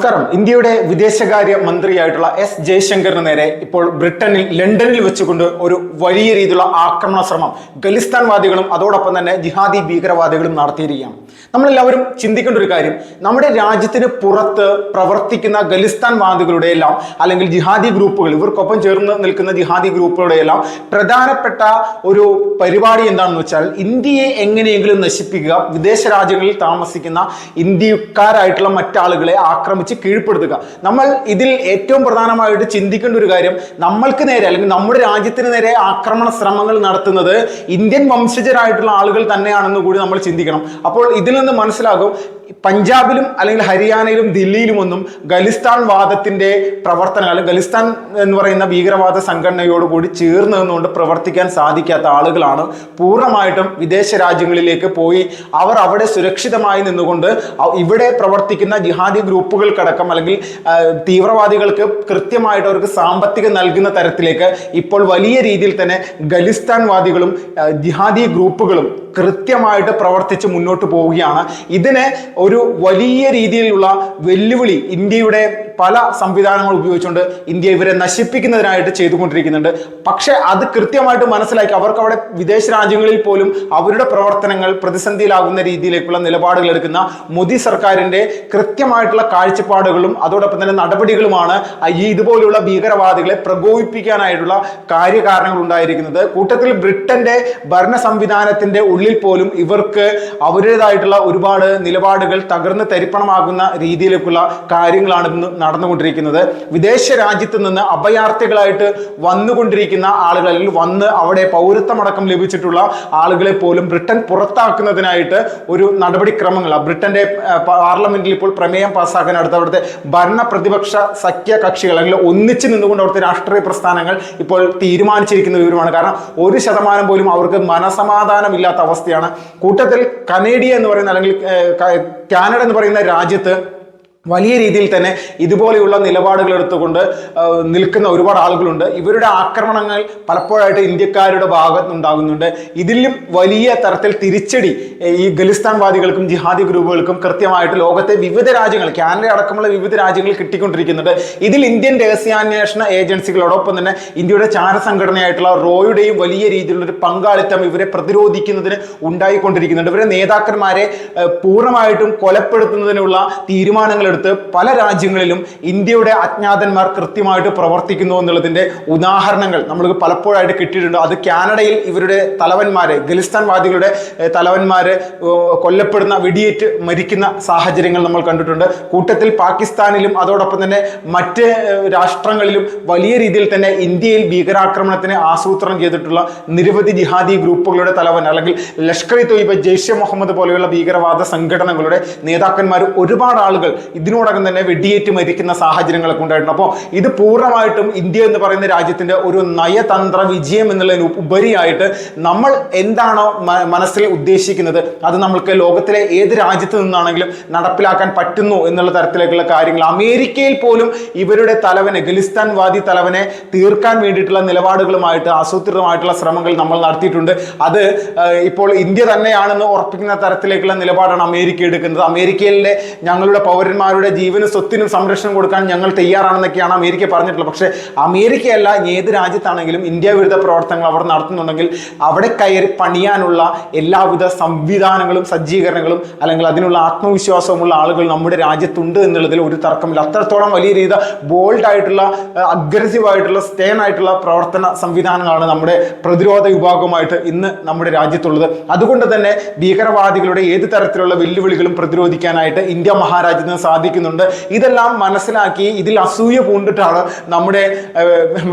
നമസ്കാരം. ഇന്ത്യയുടെ വിദേശകാര്യ മന്ത്രിയായിട്ടുള്ള എസ് ജയശങ്കറിന് നേരെ ഇപ്പോൾ ലണ്ടനിൽ വെച്ചുകൊണ്ട് ഒരു വലിയ രീതിയിലുള്ള ആക്രമണ ശ്രമം ഖലിസ്ഥാൻവാദികളും അതോടൊപ്പം തന്നെ ജിഹാദി ഭീകരവാദികളും നടത്തിയിരിക്കുകയാണ്. നമ്മളെല്ലാവരും ചിന്തിക്കേണ്ട ഒരു കാര്യം, നമ്മുടെ രാജ്യത്തിന് പുറത്ത് പ്രവർത്തിക്കുന്ന ഖലിസ്ഥാൻവാദികളുടെ എല്ലാം അല്ലെങ്കിൽ ജിഹാദി ഗ്രൂപ്പുകൾ, ഇവർക്കൊപ്പം ചേർന്ന് നിൽക്കുന്ന ജിഹാദി ഗ്രൂപ്പുകളുടെ എല്ലാം പ്രധാനപ്പെട്ട ഒരു പരിപാടി എന്താണെന്ന് വെച്ചാൽ ഇന്ത്യയെ എങ്ങനെയെങ്കിലും നശിപ്പിക്കുക, വിദേശ രാജ്യങ്ങളിൽ താമസിക്കുന്ന ഇന്ത്യക്കാരായിട്ടുള്ള മറ്റാളുകളെ ആക്രമിച്ച് കീഴ്പ്പെടുത്തുക. നമ്മൾ ഇതിൽ ഏറ്റവും പ്രധാനമായിട്ട് ചിന്തിക്കേണ്ട ഒരു കാര്യം, നമ്മൾക്ക് നേരെ അല്ലെങ്കിൽ നമ്മുടെ രാജ്യത്തിന് നേരെ ആക്രമണ ശ്രമങ്ങൾ നടത്തുന്നത് ഇന്ത്യൻ വംശജരായിട്ടുള്ള ആളുകൾ തന്നെയാണെന്ന് കൂടി നമ്മൾ ചിന്തിക്കണം. അപ്പോൾ ഇതിൽ നിന്ന് മനസ്സിലാകും, പഞ്ചാബിലും അല്ലെങ്കിൽ ഹരിയാനയിലും ദില്ലിയിലും ഒന്നും ഖലിസ്ഥാൻ വാദത്തിന്റെ പ്രവർത്തനങ്ങൾ അല്ലെങ്കിൽ ഖലിസ്ഥാൻ എന്ന് പറയുന്ന ഭീകരവാദ സംഘടനയോട് കൂടി ചേർന്ന് നിന്നുകൊണ്ട് പ്രവർത്തിക്കാൻ സാധിക്കാത്ത ആളുകളാണ് പൂർണ്ണമായിട്ടും വിദേശ രാജ്യങ്ങളിലേക്ക് പോയി അവർ അവിടെ സുരക്ഷിതമായി നിന്നുകൊണ്ട് ഇവിടെ പ്രവർത്തിക്കുന്ന ജിഹാദി ഗ്രൂപ്പുകൾക്കടക്കം അല്ലെങ്കിൽ തീവ്രവാദികൾക്ക് കൃത്യമായിട്ട് അവർക്ക് സാമ്പത്തികം നൽകുന്ന തരത്തിലേക്ക് ഇപ്പോൾ വലിയ രീതിയിൽ തന്നെ ഖലിസ്ഥാൻവാദികളും ജിഹാദി ഗ്രൂപ്പുകളും കൃത്യമായിട്ട് പ്രവർത്തിച്ച് മുന്നോട്ട് പോവുകയാണ്. ഇതിന് ഒരു വലിയ രീതിയിലുള്ള വെല്ലുവിളി ഇന്ത്യയുടെ പല സംവിധാനങ്ങൾ ഉപയോഗിച്ചുകൊണ്ട് ഇന്ത്യ ഇവരെ നശിപ്പിക്കുന്നതിനായിട്ട് ചെയ്തുകൊണ്ടിരിക്കുന്നുണ്ട്. പക്ഷെ അത് കൃത്യമായിട്ട് മനസ്സിലാക്കി അവർക്ക് അവിടെ വിദേശ രാജ്യങ്ങളിൽ പോലും അവരുടെ പ്രവർത്തനങ്ങൾ പ്രതിസന്ധിയിലാകുന്ന രീതിയിലേക്കുള്ള നിലപാടുകൾ എടുക്കുന്ന മോദി സർക്കാരിന്റെ കൃത്യമായിട്ടുള്ള കാഴ്ചപ്പാടുകളും അതോടൊപ്പം തന്നെ നടപടികളുമാണ് ഇതുപോലെയുള്ള ഭീകരവാദികളെ പ്രകോപിപ്പിക്കാനായിട്ടുള്ള കാര്യകാരണങ്ങൾ ഉണ്ടായിരിക്കുന്നത്. കൂട്ടത്തിൽ ബ്രിട്ടന്റെ ഭരണ സംവിധാനത്തിന്റെ ഉള്ളിൽ പോലും ഇവർക്ക് അവരുടേതായിട്ടുള്ള ഒരുപാട് നിലപാടുകൾ തകർന്ന് തരിപ്പണമാകുന്ന രീതിയിലേക്കുള്ള കാര്യങ്ങളാണ് ഇന്ന് നടന്നുകൊണ്ടിരിക്കുന്നത്. വിദേശ രാജ്യത്ത് നിന്ന് അഭയാർത്ഥികളായിട്ട് വന്നുകൊണ്ടിരിക്കുന്ന ആളുകൾ അല്ലെങ്കിൽ വന്ന് അവിടെ പൗരത്വമടക്കം ലഭിച്ചിട്ടുള്ള ആളുകളെ പോലും ബ്രിട്ടൻ പുറത്താക്കുന്നതിനായിട്ട് ഒരു നടപടിക്രമങ്ങൾ ബ്രിട്ടന്റെ പാർലമെന്റിൽ ഇപ്പോൾ പ്രമേയം പാസ്സാക്കാൻ അടുത്ത അവിടുത്തെ ഭരണ പ്രതിപക്ഷ സഖ്യ കക്ഷികൾ അല്ലെങ്കിൽ ഒന്നിച്ചു നിന്നുകൊണ്ട് അവിടുത്തെ രാഷ്ട്രീയ പ്രസ്ഥാനങ്ങൾ ഇപ്പോൾ തീരുമാനിച്ചിരിക്കുന്ന വിവരമാണ്. കാരണം 1% പോലും അവർക്ക് മനസമാധാനമില്ലാത്ത അവസ്ഥയാണ്. കൂട്ടത്തിൽ കനേഡിയ എന്ന് പറയുന്ന അല്ലെങ്കിൽ കാനഡ എന്ന് പറയുന്ന രാജ്യത്ത് വലിയ രീതിയിൽ തന്നെ ഇതുപോലെയുള്ള നിലപാടുകൾ എടുത്തുകൊണ്ട് നിൽക്കുന്ന ഒരുപാട് ആളുകളുണ്ട്. ഇവരുടെ ആക്രമണങ്ങൾ പലപ്പോഴായിട്ട് ഇന്ത്യക്കാരുടെ ഭാഗത്തുനിന്നുണ്ടാകുന്നുണ്ട്. ഇതിലും വലിയ തരത്തിൽ തിരിച്ചടി ഈ ഖലിസ്ഥാൻവാദികൾക്കും ജിഹാദി ഗ്രൂപ്പുകൾക്കും കൃത്യമായിട്ട് ലോകത്തെ വിവിധ രാജ്യങ്ങൾ, കാനഡ അടക്കമുള്ള വിവിധ രാജ്യങ്ങളിൽ കിട്ടിക്കൊണ്ടിരിക്കുന്നുണ്ട്. ഇതിൽ ഇന്ത്യൻ രഹസ്യാന്വേഷണ ഏജൻസികളോടൊപ്പം തന്നെ ഇന്ത്യയുടെ ചാരസംഘടനയായിട്ടുള്ള റോയുടെയും വലിയ രീതിയിലുള്ള ഒരു പങ്കാളിത്തം ഇവരെ പ്രതിരോധിക്കുന്നതിന് ഉണ്ടായിക്കൊണ്ടിരിക്കുന്നുണ്ട്. ഇവരെ നേതാക്കന്മാരെ പൂർണ്ണമായിട്ടും കൊലപ്പെടുത്തുന്നതിനുള്ള തീരുമാനങ്ങൾ പല രാജ്യങ്ങളിലും ഇന്ത്യയുടെ അജ്ഞാതന്മാർ കൃത്യമായിട്ട് പ്രവർത്തിക്കുന്നു എന്നുള്ളതിന്റെ ഉദാഹരണങ്ങൾ നമ്മൾക്ക് പലപ്പോഴായിട്ട് കിട്ടിയിട്ടുണ്ട്. അത് കാനഡയിൽ ഇവരുടെ തലവന്മാരെ, ഖലിസ്ഥാൻവാദികളുടെ തലവന്മാരെ കൊല്ലപ്പെടുന്ന, വെടിയേറ്റ് മരിക്കുന്ന സാഹചര്യങ്ങൾ നമ്മൾ കണ്ടിട്ടുണ്ട്. കൂട്ടത്തിൽ പാകിസ്ഥാനിലും അതോടൊപ്പം തന്നെ മറ്റ് രാഷ്ട്രങ്ങളിലും വലിയ രീതിയിൽ തന്നെ ഇന്ത്യയിൽ ഭീകരാക്രമണത്തിന് ആസൂത്രണം ചെയ്തിട്ടുള്ള നിരവധി ജിഹാദി ഗ്രൂപ്പുകളുടെ തലവൻ അല്ലെങ്കിൽ ലഷ്കർ ഇ തൊയ്ബ, ജെയ്ഷെ മുഹമ്മദ് പോലെയുള്ള ഭീകരവാദ സംഘടനകളുടെ നേതാക്കന്മാർ ഒരുപാട് ആളുകൾ ഇതിനോടകം തന്നെ വെടിയേറ്റ് മരിക്കുന്ന സാഹചര്യങ്ങളൊക്കെ ഉണ്ടായിട്ടുണ്ട്. അപ്പോൾ ഇത് പൂർണ്ണമായിട്ടും ഇന്ത്യ എന്ന് പറയുന്ന രാജ്യത്തിന്റെ ഒരു നയതന്ത്ര വിജയം എന്നുള്ളതിന് ഉപരിയായിട്ട് നമ്മൾ എന്താണോ മനസ്സിൽ ഉദ്ദേശിക്കുന്നത് അത് നമ്മൾക്ക് ലോകത്തിലെ ഏത് രാജ്യത്ത് നിന്നാണെങ്കിലും നടപ്പിലാക്കാൻ പറ്റുന്നു എന്നുള്ള തരത്തിലേക്കുള്ള കാര്യങ്ങൾ അമേരിക്കയിൽ പോലും ഇവരുടെ തലവനെ, ഖലിസ്ഥാൻവാദി തലവനെ തീർക്കാൻ വേണ്ടിയിട്ടുള്ള നിലപാടുകളുമായിട്ട് ആസൂത്രിതമായിട്ടുള്ള ശ്രമങ്ങൾ നമ്മൾ നടത്തിയിട്ടുണ്ട്. അത് ഇപ്പോൾ ഇന്ത്യ തന്നെയാണെന്ന് ഉറപ്പിക്കുന്ന തരത്തിലേക്കുള്ള നിലപാടാണ് അമേരിക്ക എടുക്കുന്നത്. അമേരിക്കയിലെ ഞങ്ങളുടെ പൗരന്മാരുടെ ജീവനും സ്വത്തിനും സംരക്ഷണം കൊടുക്കാൻ ഞങ്ങൾ തയ്യാറാണെന്നൊക്കെയാണ് അമേരിക്ക പറഞ്ഞിട്ടുള്ളത്. പക്ഷേ അമേരിക്കയല്ല, ഏത് രാജ്യത്താണെങ്കിലും ഇന്ത്യ വിരുദ്ധ പ്രവർത്തനങ്ങൾ അവർ നടത്തുന്നുണ്ടെങ്കിൽ അവിടെ കയറി പണിയാനുള്ള എല്ലാവിധ സംവിധാനങ്ങളും സജ്ജീകരണങ്ങളും അല്ലെങ്കിൽ അതിനുള്ള ആത്മവിശ്വാസവുമുള്ള ആളുകൾ നമ്മുടെ രാജ്യത്തുണ്ട് എന്നുള്ളതിൽ ഒരു തർക്കമില്ല. അത്രത്തോളം വലിയ രീതി ബോൾഡ് ആയിട്ടുള്ള, അഗ്രസീവ് ആയിട്ടുള്ള, സ്റ്റേൺ ആയിട്ടുള്ള പ്രവർത്തന സംവിധാനങ്ങളാണ് നമ്മുടെ പ്രതിരോധ വിഭാഗവുമായിട്ട് ഇന്ന് നമ്മുടെ രാജ്യത്തുള്ളത്. അതുകൊണ്ട് തന്നെ ഭീകരവാദികളുടെ ഏത് തരത്തിലുള്ള വെല്ലുവിളികളും പ്രതിരോധിക്കാനായിട്ട് ഇന്ത്യ മഹാരാജ്യത്തിന് സാധിക്കുന്നുണ്ട്. ഇതെല്ലാം മനസ്സിലാക്കി ഇതിൽ അസൂയ പൂണ്ടിട്ടാണ് നമ്മുടെ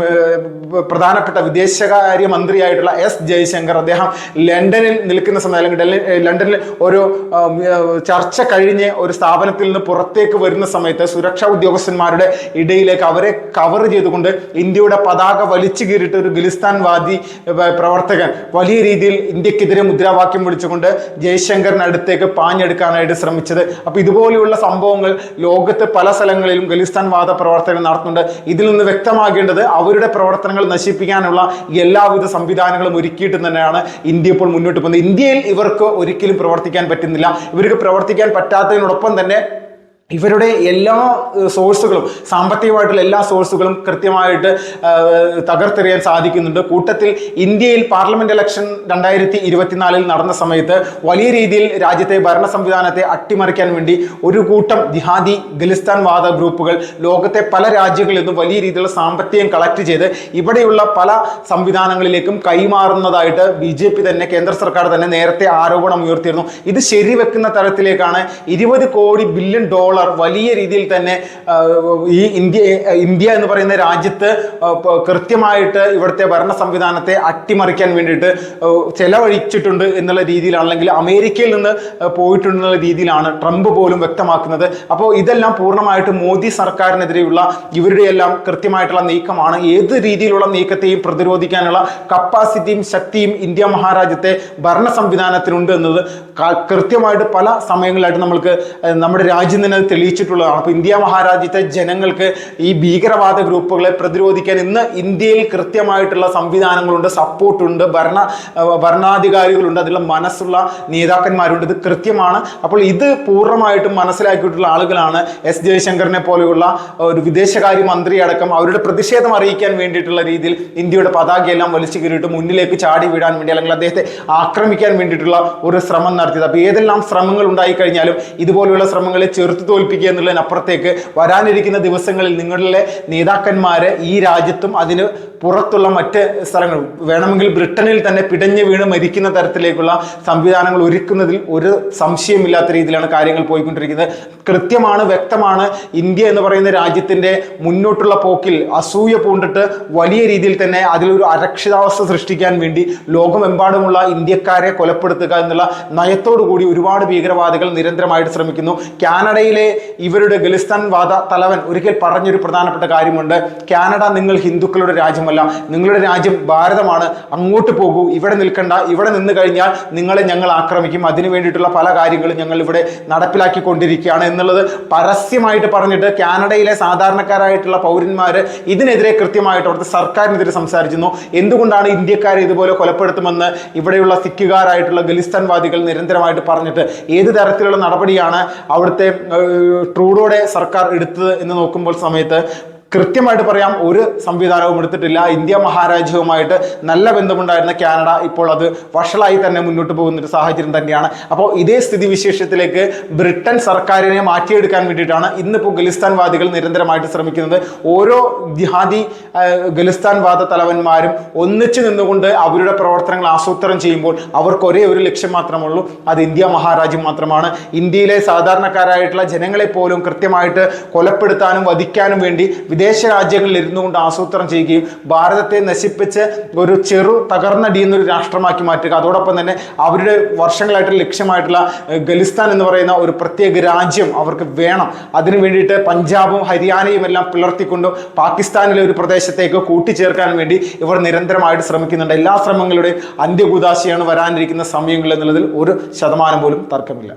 പ്രധാനപ്പെട്ട വിദേശകാര്യ മന്ത്രിയായിട്ടുള്ള എസ് ജയശങ്കർ, അദ്ദേഹം ലണ്ടനിൽ നിൽക്കുന്ന സമയം അല്ലെങ്കിൽ ലണ്ടനിൽ ഒരു ചർച്ച കഴിഞ്ഞ് ഒരു സ്ഥാപനത്തിൽ നിന്ന് പുറത്തേക്ക് വരുന്ന സമയത്ത് സുരക്ഷാ ഉദ്യോഗസ്ഥന്മാരുടെ ഇടയിലേക്ക് അവരെ കവർ ചെയ്തുകൊണ്ട് ഇന്ത്യയുടെ പതാക വലിച്ചു കീറിയിട്ട് ഒരു ഖലിസ്ഥാൻവാദി പ്രവർത്തകൻ വലിയ രീതിയിൽ ഇന്ത്യക്കെതിരെ മുദ്രാവാക്യം വിളിച്ചുകൊണ്ട് ജയശങ്കറിനടുത്തേക്ക് പാഞ്ഞെടുക്കാനായിട്ട് ശ്രമിച്ചത്. അപ്പൊ ഇതുപോലെയുള്ള സംഭവങ്ങൾ ലോകത്ത് പല സ്ഥലങ്ങളിലും ഖലിസ്ഥാൻ വാദ പ്രവർത്തനങ്ങൾ നടത്തുന്നുണ്ട്. ഇതിൽ നിന്ന് വ്യക്തമാകേണ്ടത് അവരുടെ പ്രവർത്തനങ്ങൾ നശിപ്പിക്കാനുള്ള എല്ലാവിധ സംവിധാനങ്ങളും ഒരുക്കിയിട്ട് തന്നെയാണ് ഇന്ത്യ ഇപ്പോൾ മുന്നോട്ട് പോകുന്നത്. ഇന്ത്യയിൽ ഇവർക്ക് ഒരിക്കലും പ്രവർത്തിക്കാൻ പറ്റുന്നില്ല. ഇവർക്ക് പ്രവർത്തിക്കാൻ പറ്റാത്തതിനോടൊപ്പം തന്നെ ഇവരുടെ എല്ലാ സോഴ്സുകളും, സാമ്പത്തികമായിട്ടുള്ള എല്ലാ സോഴ്സുകളും കൃത്യമായിട്ട് തകർത്തെറിയാൻ സാധിക്കുന്നുണ്ട്. കൂട്ടത്തിൽ ഇന്ത്യയിൽ പാർലമെന്റ് ഇലക്ഷൻ 2024 നടന്ന സമയത്ത് വലിയ രീതിയിൽ രാജ്യത്തെ ഭരണ സംവിധാനത്തെ അട്ടിമറിക്കാൻ വേണ്ടി ഒരു കൂട്ടം ജിഹാദി ഖലിസ്ഥാൻ വാദ ഗ്രൂപ്പുകൾ ലോകത്തെ പല രാജ്യങ്ങളിൽ നിന്നും വലിയ രീതിയിലുള്ള സാമ്പത്തികം കളക്ട് ചെയ്ത് ഇവിടെയുള്ള പല സംവിധാനങ്ങളിലേക്കും കൈമാറുന്നതായിട്ട് BJP തന്നെ, കേന്ദ്ര സർക്കാർ തന്നെ നേരത്തെ ആരോപണം ഉയർത്തിയിരുന്നു. ഇത് ശരിവെക്കുന്ന തരത്തിലേക്കാണ് 20 കോടി ബില്യൺ ഡോളർ വലിയ രീതിയിൽ തന്നെ ഈ ഇന്ത്യ എന്ന് പറയുന്ന രാജ്യത്ത് കൃത്യമായിട്ട് ഇവിടുത്തെ ഭരണ സംവിധാനത്തെ അട്ടിമറിക്കാൻ വേണ്ടിയിട്ട് ചെലവഴിച്ചിട്ടുണ്ട് എന്നുള്ള രീതിയിലാണ്, അല്ലെങ്കിൽ അമേരിക്കയിൽ നിന്ന് പോയിട്ടുണ്ടെന്നുള്ള രീതിയിലാണ് ട്രംപ് പോലും വ്യക്തമാക്കുന്നത്. അപ്പോൾ ഇതെല്ലാം പൂർണ്ണമായിട്ട് മോദി സർക്കാരിനെതിരെയുള്ള ഇവരുടെ എല്ലാം കൃത്യമായിട്ടുള്ള നീക്കമാണ്. ഏത് രീതിയിലുള്ള നീക്കത്തെയും പ്രതിരോധിക്കാനുള്ള കപ്പാസിറ്റിയും ശക്തിയും ഇന്ത്യ മഹാരാജ്യത്തെ ഭരണ സംവിധാനത്തിനുണ്ട് എന്നത് കൃത്യമായിട്ട് പല സമയങ്ങളായിട്ട് നമ്മുടെ രാജ്യം തന്നെ തെളിയിച്ചിട്ടുള്ളതാണ്. അപ്പോൾ ഇന്ത്യ മഹാരാജ്യത്തെ ജനങ്ങൾക്ക് ഈ ഭീകരവാദ ഗ്രൂപ്പുകളെ പ്രതിരോധിക്കാൻ ഇന്ന് ഇന്ത്യയിൽ കൃത്യമായിട്ടുള്ള സംവിധാനങ്ങളുണ്ട്, സപ്പോർട്ടുണ്ട്, ഭരണാധികാരികളുണ്ട്, അതിലുള്ള മനസ്സുള്ള നേതാക്കന്മാരുണ്ട്. ഇത് കൃത്യമാണ്. അപ്പോൾ ഇത് പൂർണ്ണമായിട്ടും മനസ്സിലാക്കിയിട്ടുള്ള ആളുകളാണ് ജയശങ്കറിനെ പോലെയുള്ള ഒരു വിദേശകാര്യ മന്ത്രി അടക്കം അവരുടെ പ്രതിഷേധം അറിയിക്കാൻ വേണ്ടിയിട്ടുള്ള രീതിയിൽ ഇന്ത്യയുടെ പതാകയെല്ലാം വലിച്ചു കീറിയിട്ട് മുന്നിലേക്ക് ചാടി വീഴാൻ വേണ്ടി, അല്ലെങ്കിൽ അദ്ദേഹത്തെ ആക്രമിക്കാൻ വേണ്ടിയിട്ടുള്ള ഒരു ശ്രമം നടത്തിയത്. അപ്പോൾ ഏതെല്ലാം ശ്രമങ്ങൾ ഉണ്ടായിക്കഴിഞ്ഞാലും ഇതുപോലെയുള്ള ശ്രമങ്ങളെ ചെറുത്തു തോൽപ്പിക്കുക എന്നുള്ളതിനപ്പുറത്തേക്ക് വരാനിരിക്കുന്ന ദിവസങ്ങളിൽ നിങ്ങളുടെ നേതാക്കന്മാരെ ഈ രാജ്യത്തും അതിന് പുറത്തുള്ള മറ്റ് സ്ഥലങ്ങൾ, വേണമെങ്കിൽ ബ്രിട്ടനിൽ തന്നെ പിടഞ്ഞു വീണ് മരിക്കുന്ന തരത്തിലേക്കുള്ള സംവിധാനങ്ങൾ ഒരുക്കുന്നതിൽ ഒരു സംശയമില്ലാത്ത രീതിയിലാണ് കാര്യങ്ങൾ പോയിക്കൊണ്ടിരിക്കുന്നത്. കൃത്യമാണ്, വ്യക്തമാണ്. ഇന്ത്യ എന്ന് പറയുന്ന രാജ്യത്തിൻ്റെ മുന്നോട്ടുള്ള പോക്കിൽ അസൂയ പൂണ്ടിട്ട് വലിയ രീതിയിൽ തന്നെ അതിലൊരു അരക്ഷിതാവസ്ഥ സൃഷ്ടിക്കാൻ വേണ്ടി ലോകമെമ്പാടുമുള്ള ഇന്ത്യക്കാരെ കൊലപ്പെടുത്തുക എന്നുള്ള നയത്തോടു കൂടി ഒരുപാട് ഭീകരവാദികൾ നിരന്തരമായിട്ട് ശ്രമിക്കുന്നു. കാനഡയിലെ ഇവരുടെ ഖലിസ്ഥാൻ വാദ തലവൻ ഒരിക്കൽ പറഞ്ഞൊരു പ്രധാനപ്പെട്ട കാര്യമുണ്ട്: കാനഡ നിങ്ങൾ ഹിന്ദുക്കളുടെ രാജ്യമല്ല, നിങ്ങളുടെ രാജ്യം ഭാരതമാണ്, അങ്ങോട്ട് പോകൂ, ഇവിടെ നിൽക്കണ്ട, ഇവിടെ നിന്ന് കഴിഞ്ഞാൽ നിങ്ങളെ ഞങ്ങൾ ആക്രമിക്കും, അതിനു വേണ്ടിയിട്ടുള്ള പല കാര്യങ്ങളും ഞങ്ങൾ ഇവിടെ നടപ്പിലാക്കിക്കൊണ്ടിരിക്കുകയാണ് എന്നുള്ളത് പരസ്യമായിട്ട് പറഞ്ഞിട്ട് കാനഡയിലെ സാധാരണക്കാരായിട്ടുള്ള പൗരന്മാർ ഇതിനെതിരെ കൃത്യമായിട്ട് അവിടുത്തെ സർക്കാരിനെതിരെ സംസാരിക്കുന്നു. എന്തുകൊണ്ടാണ് ഇന്ത്യക്കാരെ ഇതുപോലെ കൊലപ്പെടുത്തുമെന്ന് ഇവിടെയുള്ള സിഖുകാരായിട്ടുള്ള ഖലിസ്ഥാൻവാദികൾ നിരന്തരമായിട്ട് പറഞ്ഞിട്ട് ഏത് തരത്തിലുള്ള നടപടിയാണ് അവിടുത്തെ ട്രൂഡോയുടെ സർക്കാർ എടുത്തത് എന്ന് നോക്കുമ്പോൾ സമയത്ത് കൃത്യമായിട്ട് പറയാം, ഒരു സംവിധാനവും എടുത്തിട്ടില്ല. ഇന്ത്യ മഹാരാജ്യവുമായിട്ട് നല്ല ബന്ധമുണ്ടായിരുന്ന കാനഡ ഇപ്പോൾ അത് വഷളായി തന്നെ മുന്നോട്ട് പോകുന്നൊരു സാഹചര്യം തന്നെയാണ്. അപ്പോൾ ഇതേ സ്ഥിതിവിശേഷത്തിലേക്ക് ബ്രിട്ടൻ സർക്കാരിനെ മാറ്റിയെടുക്കാൻ വേണ്ടിയിട്ടാണ് ഇന്നിപ്പോൾ ഖലിസ്ഥാൻവാദികൾ നിരന്തരമായിട്ട് ശ്രമിക്കുന്നത്. ഓരോ ജിഹാദി ഖലിസ്ഥാൻവാദ തലവന്മാരും ഒന്നിച്ചു നിന്നുകൊണ്ട് അവരുടെ പ്രവർത്തനങ്ങൾ ആസൂത്രണം ചെയ്യുമ്പോൾ അവർക്ക് ഒരേ ഒരു ലക്ഷ്യം മാത്രമുള്ളൂ, അത് ഇന്ത്യ മഹാരാജ്യം മാത്രമാണ്. ഇന്ത്യയിലെ സാധാരണക്കാരായിട്ടുള്ള ജനങ്ങളെ പോലും കൃത്യമായിട്ട് കൊലപ്പെടുത്താനും വധിക്കാനും വേണ്ടി വിദേശ രാജ്യങ്ങളിൽ ഇരുന്നു കൊണ്ട് ആസൂത്രണം ചെയ്യുകയും ഭാരതത്തെ നശിപ്പിച്ച് ഒരു തകർന്നടിയുന്നൊരു രാഷ്ട്രമാക്കി മാറ്റുക. അതോടൊപ്പം തന്നെ അവരുടെ വർഷങ്ങളായിട്ടുള്ള ലക്ഷ്യമായിട്ടുള്ള ഖലിസ്ഥാൻ എന്ന് പറയുന്ന ഒരു പ്രത്യേക രാജ്യം അവർക്ക് വേണം. അതിനു വേണ്ടിയിട്ട് പഞ്ചാബും ഹരിയാനയും എല്ലാം പിളർത്തിക്കൊണ്ട് പാകിസ്ഥാനിലെ ഒരു പ്രദേശത്തേക്ക് കൂട്ടിച്ചേർക്കാൻ വേണ്ടി ഇവർ നിരന്തരമായിട്ട് ശ്രമിക്കുന്നുണ്ട്. എല്ലാ ശ്രമങ്ങളുടെയും അന്ത്യകൂദാശയാണ് വരാനിരിക്കുന്ന സമയങ്ങൾ എന്നുള്ളതിൽ 1% പോലും തർക്കമില്ല.